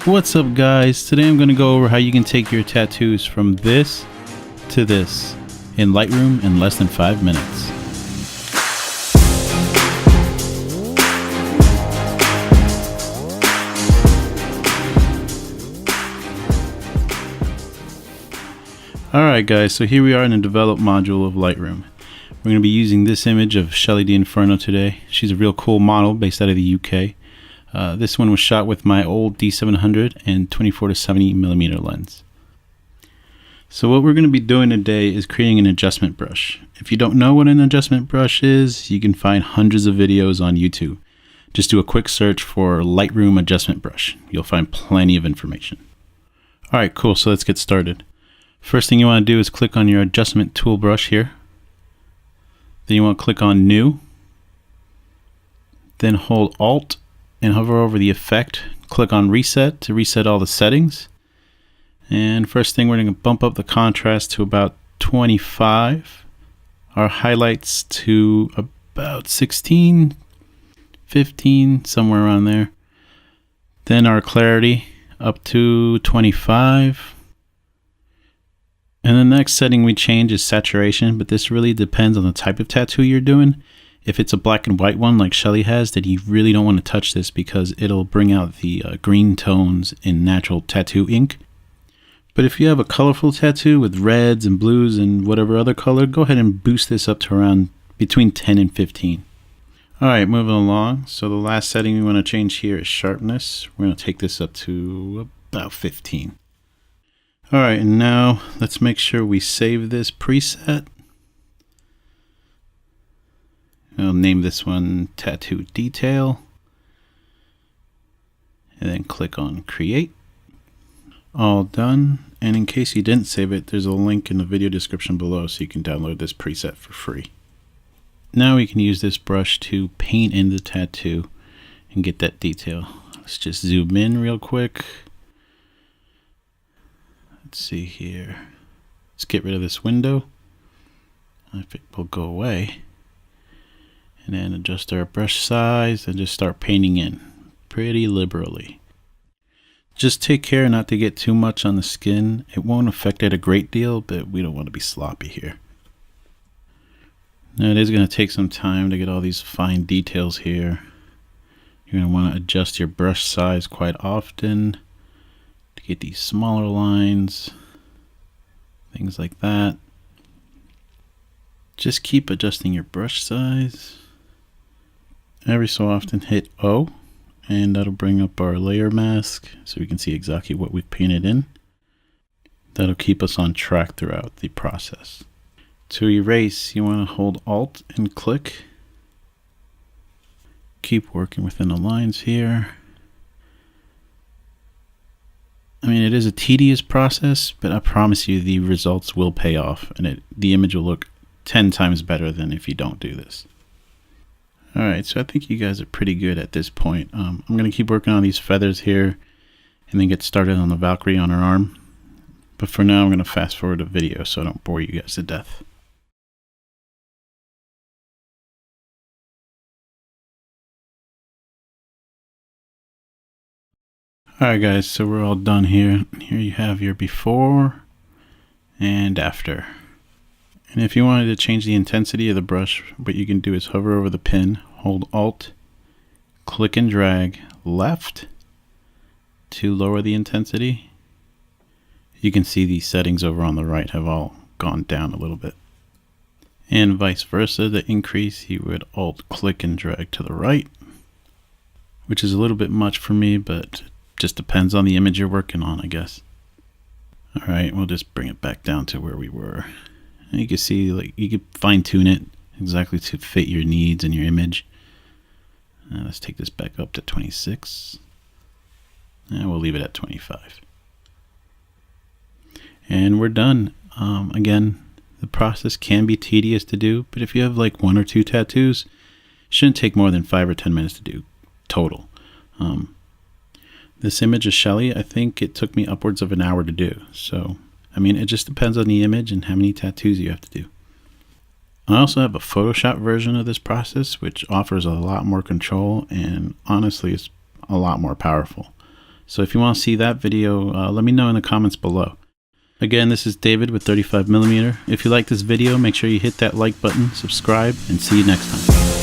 What's up guys, today I'm going to go over how you can take your tattoos from this to this in Lightroom in less than 5 minutes. Alright guys, so here we are in the develop module of Lightroom. We're going to be using this image of Shelly D'Inferno today. She's a real cool model based out of the UK. This one was shot with my old D700 and 24-70mm lens. So what we're going to be doing today is creating an adjustment brush. If you don't know what an adjustment brush is, you can find hundreds of videos on YouTube. Just do a quick search for Lightroom adjustment brush. You'll find plenty of information. Alright, cool, so let's get started. First thing you want to do is click on your adjustment tool brush here. Then you want to click on New. Then hold Alt and hover over the effect. Click on Reset to reset all the settings. And first thing, we're going to bump up the contrast to about 25. Our highlights to about 16, 15, somewhere around there. Then our clarity up to 25. And the next setting we change is saturation, but this really depends on the type of tattoo you're doing. If it's a black and white one like Shelly has, then you really don't want to touch this because it'll bring out the green tones in natural tattoo ink. But if you have a colorful tattoo with reds and blues and whatever other color, go ahead and boost this up to around between 10 and 15. Alright, moving along. So the last setting we want to change here is sharpness. We're going to take this up to about 15. Alright, and now let's make sure we save this preset. I'll name this one Tattoo Detail. And then click on Create. All done. And in case you didn't save it, there's a link in the video description below so you can download this preset for free. Now we can use this brush to paint in the tattoo and get that detail. Let's just zoom in real quick. Let's see here. Let's get rid of this window. If it will go away. And then adjust our brush size and just start painting in pretty liberally. Just take care not to get too much on the skin. It won't affect it a great deal, but we don't want to be sloppy here. Now it is going to take some time to get all these fine details here. You're going to want to adjust your brush size quite often to get these smaller lines, things like that. Just keep adjusting your brush size. Every so often hit O, and that'll bring up our layer mask so we can see exactly what we've painted in. That'll keep us on track throughout the process. To erase, you want to hold Alt and click. Keep working within the lines here. I mean, it is a tedious process, but I promise you the results will pay off, and the image will look 10 times better than if you don't do this. Alright, so I think you guys are pretty good at this point. I'm going to keep working on these feathers here and then get started on the Valkyrie on her arm. But for now, I'm going to fast forward the video so I don't bore you guys to death. Alright guys, so we're all done here. Here you have your before and after. And if you wanted to change the intensity of the brush, what you can do is hover over the pin, hold Alt, click and drag left to lower the intensity. You can see these settings over on the right have all gone down a little bit. And vice versa, the increase, you would Alt, click and drag to the right, which is a little bit much for me, but just depends on the image you're working on, I guess. Alright, we'll just bring it back down to where we were. And you can see, like, you can fine tune it exactly to fit your needs and your image. Let's take this back up to 26. And we'll leave it at 25. And we're done. Again, the process can be tedious to do, but if you have like 1 or 2 tattoos, it shouldn't take more than 5 or 10 minutes to do total. This image of Shelly, I think it took me upwards of an hour to do. So, I mean, it just depends on the image and how many tattoos you have to do. I also have a Photoshop version of this process, which offers a lot more control and honestly is a lot more powerful. So if you want to see that video, let me know in the comments below. Again, this is David with 35mm. If you like this video, make sure you hit that like button, subscribe, and see you next time.